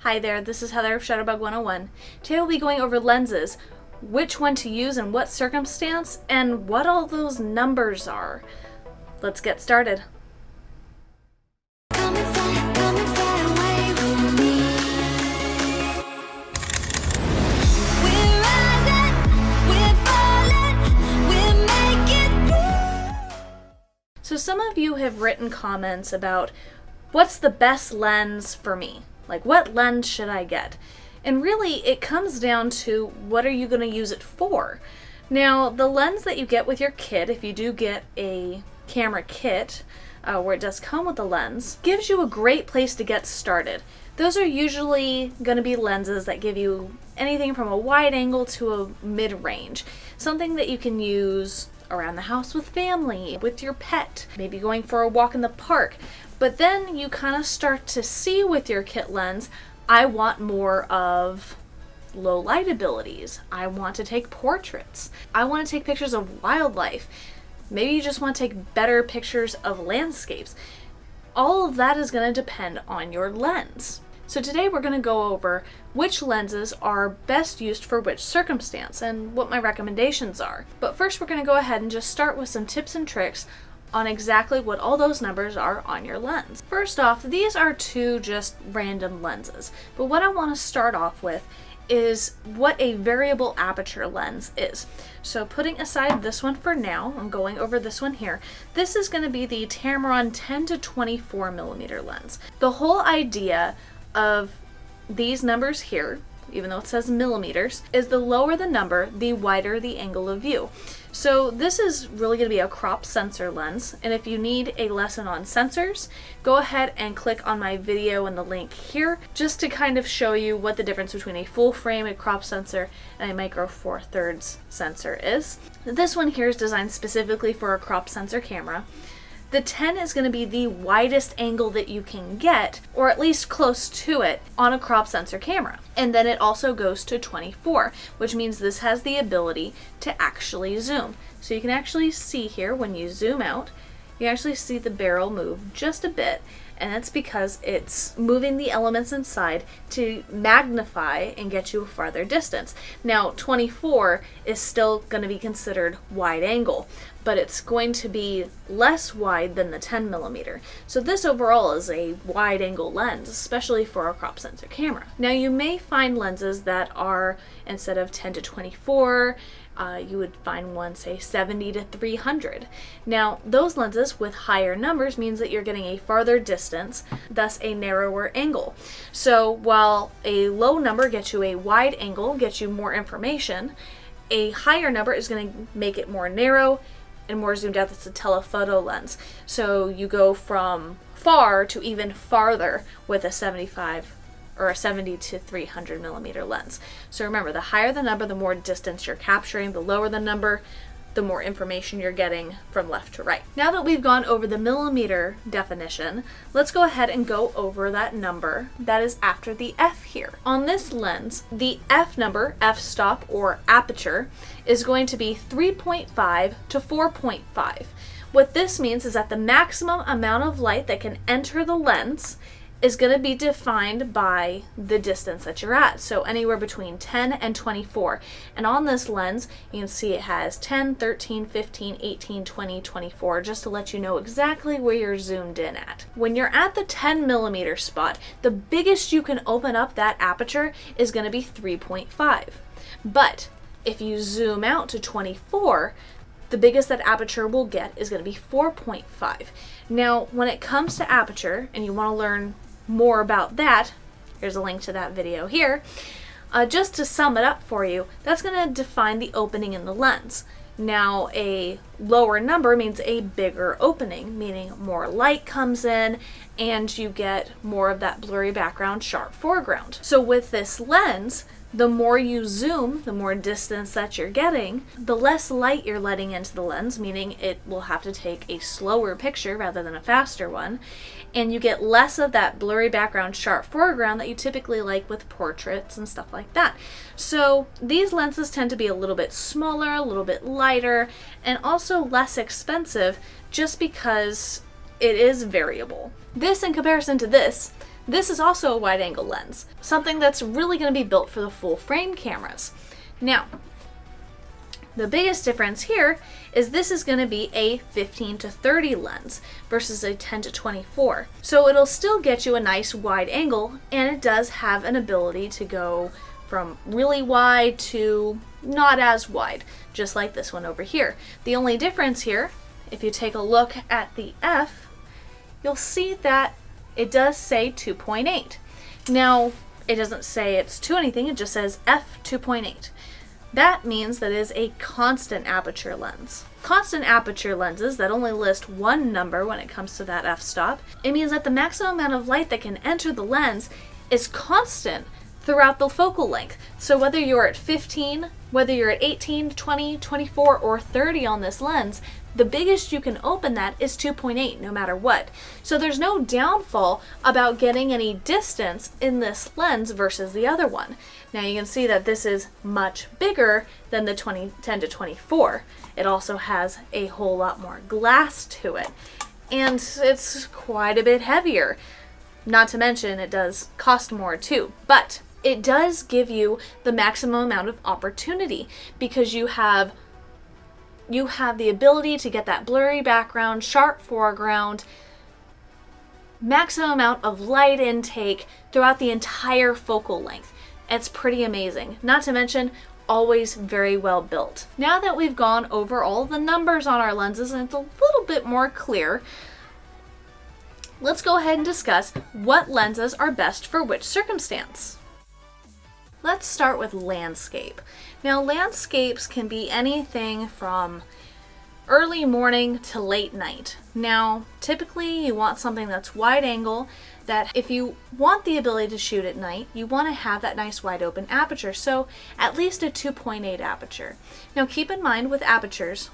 Hi there, this is Heather of Shutterbug 101. Today we'll be going over lenses, which one to use in what circumstance, and what all those numbers are. Let's get started. So some of you have written comments about what's the best lens for me? Like, what lens should I get? And really, it comes down to what are you going to use it for? Now, the lens that you get with your kit, if you do get a camera kit where it does come with the lens, gives you a great place to get started. Those are usually going to be lenses that give you anything from a wide angle to a mid-range. Something that you can use around the house with family, with your pet, maybe going for a walk in the park. But then you kind of start to see with your kit lens, I want more of low light abilities. I want to take portraits. I want to take pictures of wildlife. Maybe you just want to take better pictures of landscapes. All of that is going to depend on your lens. So today we're going to go over which lenses are best used for which circumstance and what my recommendations are. But first we're going to go ahead and just start with some tips and tricks on exactly what all those numbers are on your lens. First off, these are two just random lenses, but what I want to start off with is what a variable aperture lens is. So putting aside this one for now, I'm going over this one here. This is going to be the Tamron 10 to 24 millimeter lens. The whole idea of these numbers here, even though it says millimeters, is the lower the number, the wider the angle of view. So this is really going to be a crop sensor lens, and if you need a lesson on sensors, go ahead and click on my video in the link here just to kind of show you what the difference between a full frame, a crop sensor, and a micro four thirds sensor is. This one here is designed specifically for a crop sensor camera. The 10 is going to be the widest angle that you can get, or at least close to it, on a crop sensor camera. And then it also goes to 24, which means this has the ability to actually zoom. So you can actually see here when you zoom out, you actually see the barrel move just a bit, and that's because it's moving the elements inside to magnify and get you a farther distance. Now 24 is still going to be considered wide angle, but it's going to be less wide than the 10 millimeter. So this overall is a wide angle lens, especially for a crop sensor camera. Now you may find lenses that are, instead of 10 to 24, you would find one, say, 70 to 300. Now, those lenses with higher numbers means that you're getting a farther distance, thus a narrower angle. So while a low number gets you a wide angle, gets you more information, a higher number is going to make it more narrow and more zoomed out. That's a telephoto lens. So you go from far to even farther with a 75 or a 70 to 300 millimeter lens. So remember, the higher the number, the more distance you're capturing. The lower the number, the more information you're getting from left to right. Now that we've gone over the millimeter definition, let's go ahead and go over that number that is after the F here. On this lens, the F number, f-stop or aperture, is going to be 3.5 to 4.5. What this means is that the maximum amount of light that can enter the lens is going to be defined by the distance that you're at. So anywhere between 10 and 24. And on this lens, you can see it has 10, 13, 15, 18, 20, 24, just to let you know exactly where you're zoomed in at. When you're at the 10 millimeter spot, the biggest you can open up that aperture is going to be 3.5. But if you zoom out to 24, the biggest that aperture will get is going to be 4.5. Now, when it comes to aperture, and you want to learn more about that, here's a link to that video here. Just to sum it up for you, that's going to define the opening in the lens. Now, a lower number means a bigger opening, meaning more light comes in and you get more of that blurry background, sharp foreground. So with this lens, the more you zoom, the more distance that you're getting, the less light you're letting into the lens, meaning it will have to take a slower picture rather than a faster one, and you get less of that blurry background, sharp foreground that you typically like with portraits and stuff like that. So these lenses tend to be a little bit smaller, a little bit lighter, and also less expensive just because it is variable. This, in comparison to this, This is also a wide angle lens, something that's really going to be built for the full frame cameras. Now, the biggest difference here is this is going to be a 15 to 30 lens versus a 10 to 24. So it'll still get you a nice wide angle, and it does have an ability to go from really wide to not as wide, just like this one over here. The only difference here, if you take a look at the F, you'll see that it does say 2.8. Now, it doesn't say it's 2 anything, it just says f 2.8. That means that it is a constant aperture lens. Constant aperture lenses that only list one number when it comes to that f-stop, it means that the maximum amount of light that can enter the lens is constant throughout the focal length. So whether you're at 15, whether you're at 18, 20, 24, or 30 on this lens, the biggest you can open that is 2.8 no matter what. So there's no downfall about getting any distance in this lens versus the other one. Now you can see that this is much bigger than the 10 to 24. It also has a whole lot more glass to it, and it's quite a bit heavier. Not to mention it does cost more too, but it does give you the maximum amount of opportunity because you have the ability to get that blurry background, sharp foreground, maximum amount of light intake throughout the entire focal length. It's pretty amazing. Not to mention, always very well built. Now that we've gone over all the numbers on our lenses and it's a little bit more clear, let's go ahead and discuss what lenses are best for which circumstance. Let's start with landscape. Now, landscapes can be anything from early morning to late night. Now, typically you want something that's wide angle, that if you want the ability to shoot at night, you want to have that nice wide open aperture, so at least a 2.8 aperture. Now, keep in mind with apertures,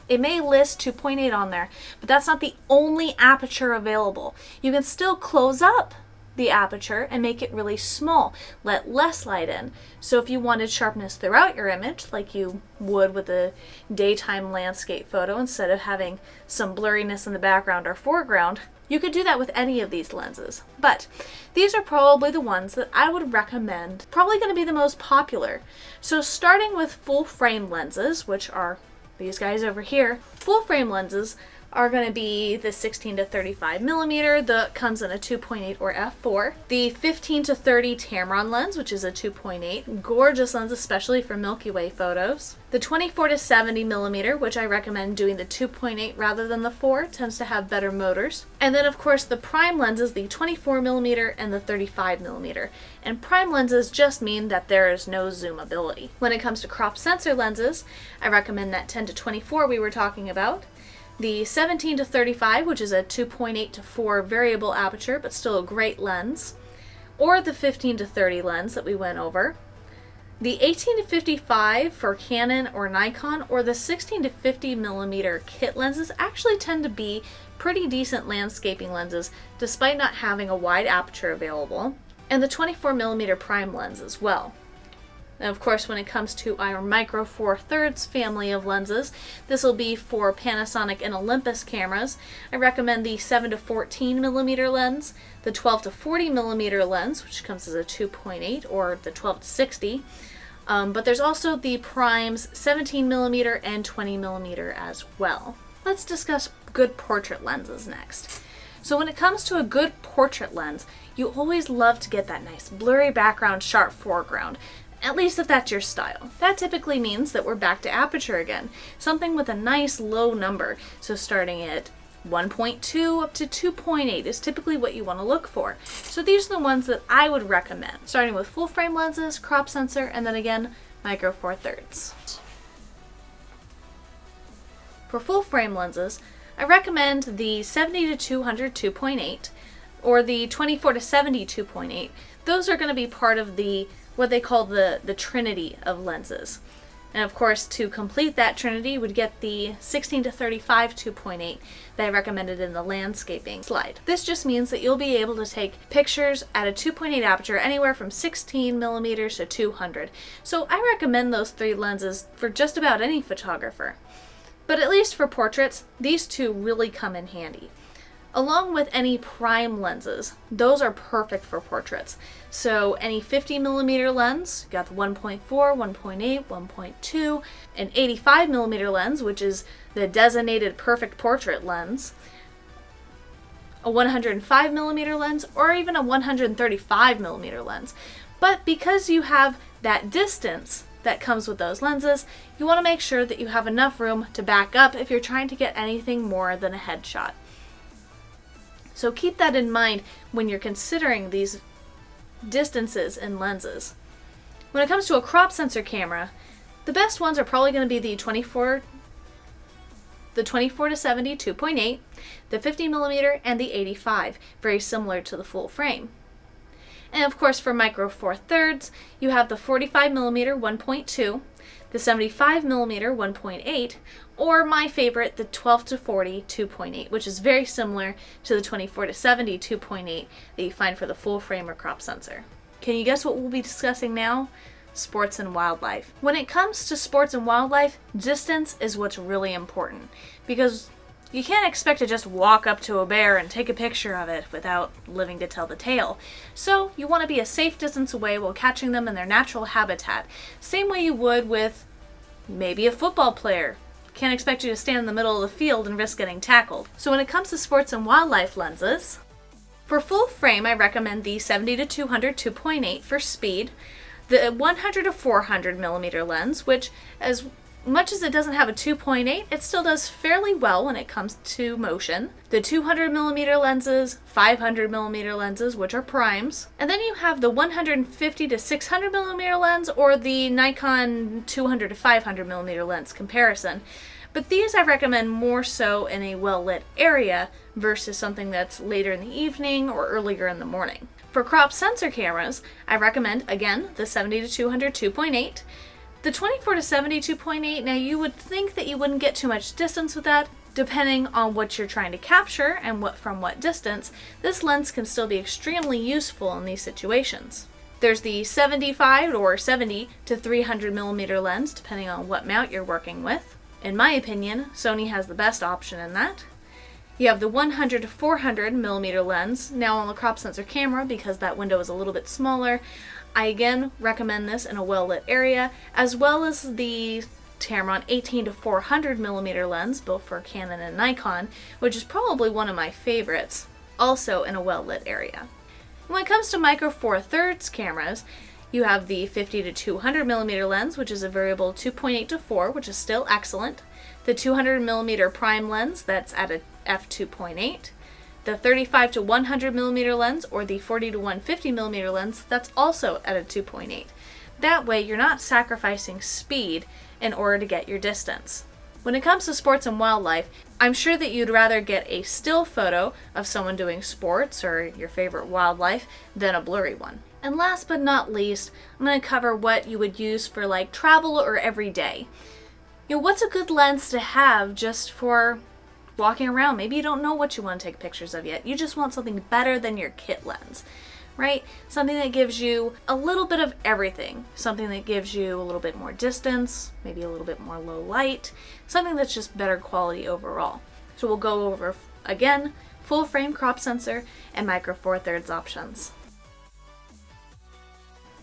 it may list 2.8 on there, but that's not the only aperture available. You can still close up the aperture and make it really small, let less light in. So if you wanted sharpness throughout your image, like you would with a daytime landscape photo, instead of having some blurriness in the background or foreground, you could do that with any of these lenses. But these are probably the ones that I would recommend, probably going to be the most popular. So starting with full frame lenses, which are these guys over here, full frame lenses are going to be the 16 to 35 millimeter that comes in a 2.8 or f4, the 15 to 30 Tamron lens, which is a 2.8, gorgeous lens especially for Milky Way photos, the 24 to 70 millimeter, which I recommend doing the 2.8 rather than the 4, tends to have better motors, and then of course the prime lenses, the 24 millimeter and the 35 millimeter. And prime lenses just mean that there is no zoom ability. When it comes to crop sensor lenses, I recommend that 10 to 24 we were talking about, the 17 to 35, which is a 2.8 to 4 variable aperture, but still a great lens, or the 15 to 30 lens that we went over, the 18 to 55 for Canon or Nikon, or the 16 to 50 millimeter kit lenses actually tend to be pretty decent landscaping lenses, despite not having a wide aperture available, and the 24 millimeter prime lens as well. And of course, when it comes to our Micro Four Thirds family of lenses, this will be for Panasonic and Olympus cameras. I recommend the 7 to 14 millimeter lens, the 12 to 40 millimeter lens, which comes as a 2.8, or the 12 to 60. But there's also the primes 17 millimeter and 20 millimeter as well. Let's discuss good portrait lenses next. So when it comes to a good portrait lens, you always love to get that nice blurry background, sharp foreground. At least if that's your style. That typically means that we're back to aperture again, something with a nice low number. So starting at 1.2 up to 2.8 is typically what you want to look for. So these are the ones that I would recommend, starting with full frame lenses, crop sensor, and then again, Micro Four Thirds. For full frame lenses, I recommend the 70 to 200 2.8 or the 24 to 70 2.8. Those are going to be part of the what they call the trinity of lenses. And of course, to complete that trinity, would get the 16 to 35 2.8 that I recommended in the landscaping slide. This just means that you'll be able to take pictures at a 2.8 aperture anywhere from 16 millimeters to 200. So I recommend those three lenses for just about any photographer. But at least for portraits, these two really come in handy. along with any prime lenses. Those are perfect for portraits. So any 50mm lens, you got the 1.4, 1.8, 1.2, an 85mm lens, which is the designated perfect portrait lens, a 105mm lens, or even a 135mm lens. But because you have that distance that comes with those lenses, you want to make sure that you have enough room to back up if you're trying to get anything more than a headshot. So keep that in mind when you're considering these distances in lenses. When it comes to a crop sensor camera, the best ones are probably going to be the 24 to 70 2.8, the 50mm, and the 85, very similar to the full frame. And of course for micro four thirds, you have the 45mm 1.2, the 75mm 1.8, or my favorite, the 12 to 40 2.8, which is very similar to the 24 to 70 2.8 that you find for the full frame or crop sensor. Can you guess what we'll be discussing now? Sports and wildlife. When it comes to sports and wildlife, distance is what's really important, because you can't expect to just walk up to a bear and take a picture of it without living to tell the tale. So you want to be a safe distance away while catching them in their natural habitat. Same way you would with maybe a football player. Can't expect you to stand in the middle of the field and risk getting tackled. So when it comes to sports and wildlife lenses, for full frame I recommend the 70 to 200 2.8 for speed, the 100 to 400mm lens, which as much as it doesn't have a 2.8, it still does fairly well when it comes to motion. The 200mm lenses, 500mm lenses, which are primes. And then you have the 150 to 600mm lens, or the Nikon 200 to 500mm lens comparison. But these I recommend more so in a well-lit area versus something that's later in the evening or earlier in the morning. For crop sensor cameras, I recommend, again, the 70 to 200 2.8, the 24 to 70 2.8. Now you would think that you wouldn't get too much distance with that. Depending on what you're trying to capture and from what distance, this lens can still be extremely useful in these situations. There's the 75 or 70 to 300mm lens, depending on what mount you're working with. In my opinion, Sony has the best option in that. You have the 100 to 400mm lens. Now on the crop sensor camera, because that window is a little bit smaller, I again recommend this in a well-lit area, as well as the Tamron 18 to 400mm lens, both for Canon and Nikon, which is probably one of my favorites, also in a well-lit area. When it comes to micro four thirds cameras, you have the 50 to 200mm lens, which is a variable 2.8 to 4, which is still excellent. The 200mm prime lens, that's at a f2.8. The 35 to 100mm lens, or the 40 to 150mm lens, that's also at a 2.8. That way you're not sacrificing speed in order to get your distance. When it comes to sports and wildlife, I'm sure that you'd rather get a still photo of someone doing sports or your favorite wildlife than a blurry one. And last but not least, I'm going to cover what you would use for like travel or everyday. What's a good lens to have just for walking around? Maybe you don't know what you want to take pictures of yet. You just want something better than your kit lens, right? Something that gives you a little bit of everything. Something that gives you a little bit more distance, maybe a little bit more low light, something that's just better quality overall. So we'll go over, again, full frame crop sensor and micro four thirds options.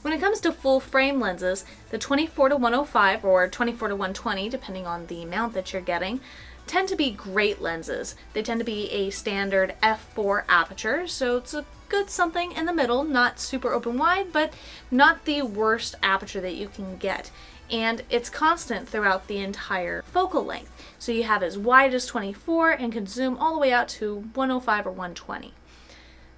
When it comes to full frame lenses, the 24 to 105 or 24 to 120, depending on the mount that you're getting, tend to be great lenses. They tend to be a standard f4 aperture, so it's a good something in the middle, not super open wide, but not the worst aperture that you can get. And it's constant throughout the entire focal length. So you have as wide as 24 and can zoom all the way out to 105 or 120.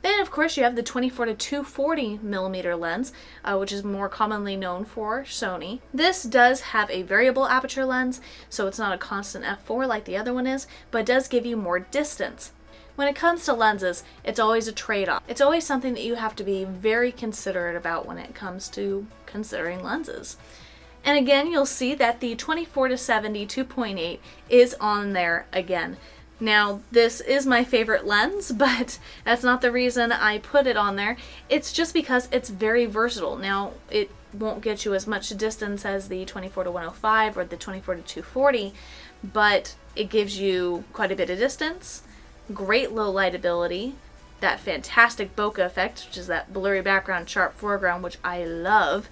Then, of course, you have the 24 to 240mm lens, which is more commonly known for Sony. This does have a variable aperture lens, so it's not a constant f4 like the other one is, but it does give you more distance. When it comes to lenses, it's always a trade-off. It's always something that you have to be very considerate about when it comes to considering lenses. And again, you'll see that the 24 to 70 2.8 is on there again. Now, this is my favorite lens, but that's not the reason I put it on there. It's just because it's very versatile. Now, it won't get you as much distance as the 24 to 105 or the 24 to 240, but it gives you quite a bit of distance, great low light ability, that fantastic bokeh effect, which is that blurry background, sharp foreground, which I love,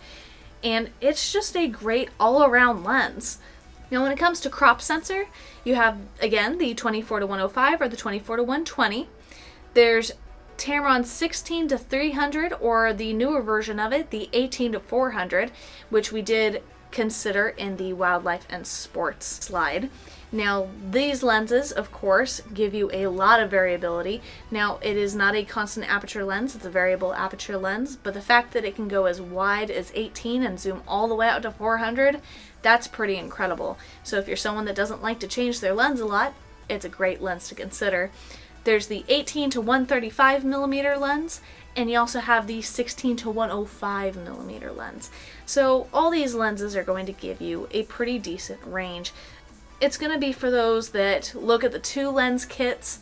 and it's just a great all-around lens. Now when it comes to crop sensor, you have, again, the 24-105 or the 24-120. There's Tamron 16-300, or the newer version of it, the 18-400, which we did consider in the wildlife and sports slide. Now these lenses, of course, give you a lot of variability. Now it is not a constant aperture lens, it's a variable aperture lens, but the fact that it can go as wide as 18 and zoom all the way out to 400, that's pretty incredible. So if you're someone that doesn't like to change their lens a lot, it's a great lens to consider. There's the 18-135 millimeter lens, and you also have the 16-105 millimeter lens. So all these lenses are going to give you a pretty decent range. It's going to be for those that look at the 2 lens kits,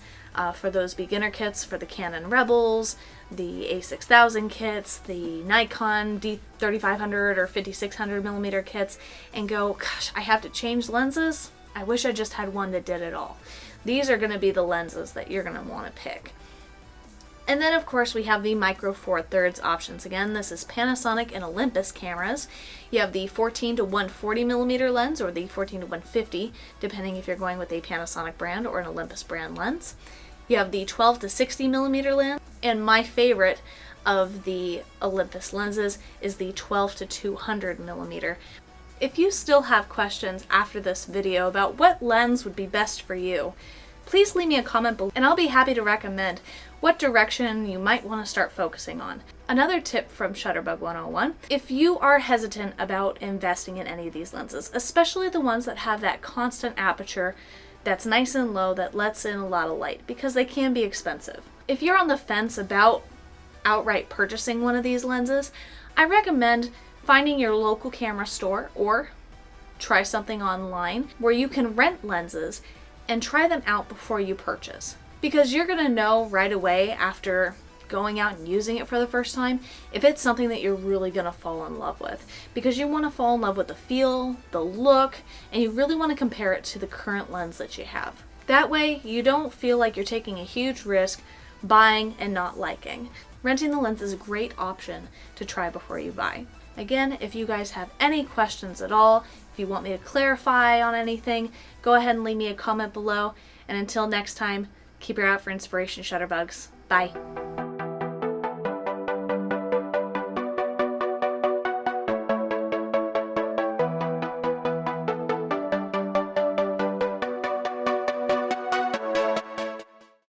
for those beginner kits for the Canon Rebels, the A6000 kits, the Nikon D3500 or 5600 millimeter kits, and go, gosh, I have to change lenses? I wish I just had one that did it all. These are going to be the lenses that you're going to want to pick. And then of course we have the micro four thirds options. Again, this is Panasonic and Olympus cameras. You have the 14-140 millimeter lens, or the 14-150, depending if you're going with a Panasonic brand or an Olympus brand lens. You have the 12-60 millimeter lens, and my favorite of the Olympus lenses is the 12-200 millimeter. If you still have questions after this video about what lens would be best for you, please leave me a comment below and I'll be happy to recommend what direction you might want to start focusing on. Another tip from Shutterbug 101, if you are hesitant about investing in any of these lenses, especially the ones that have that constant aperture that's nice and low that lets in a lot of light, because they can be expensive. If you're on the fence about outright purchasing one of these lenses, I recommend finding your local camera store or try something online where you can rent lenses and try them out before you purchase. Because you're gonna know right away after going out and using it for the first time if it's something that you're really gonna fall in love with. Because you wanna fall in love with the feel, the look, and you really wanna compare it to the current lens that you have. That way you don't feel like you're taking a huge risk buying and not liking. Renting the lens is a great option to try before you buy. Again, if you guys have any questions at all, if you want me to clarify on anything, go ahead and leave me a comment below. And until next time, keep your eye out for inspiration, Shutterbugs. Bye.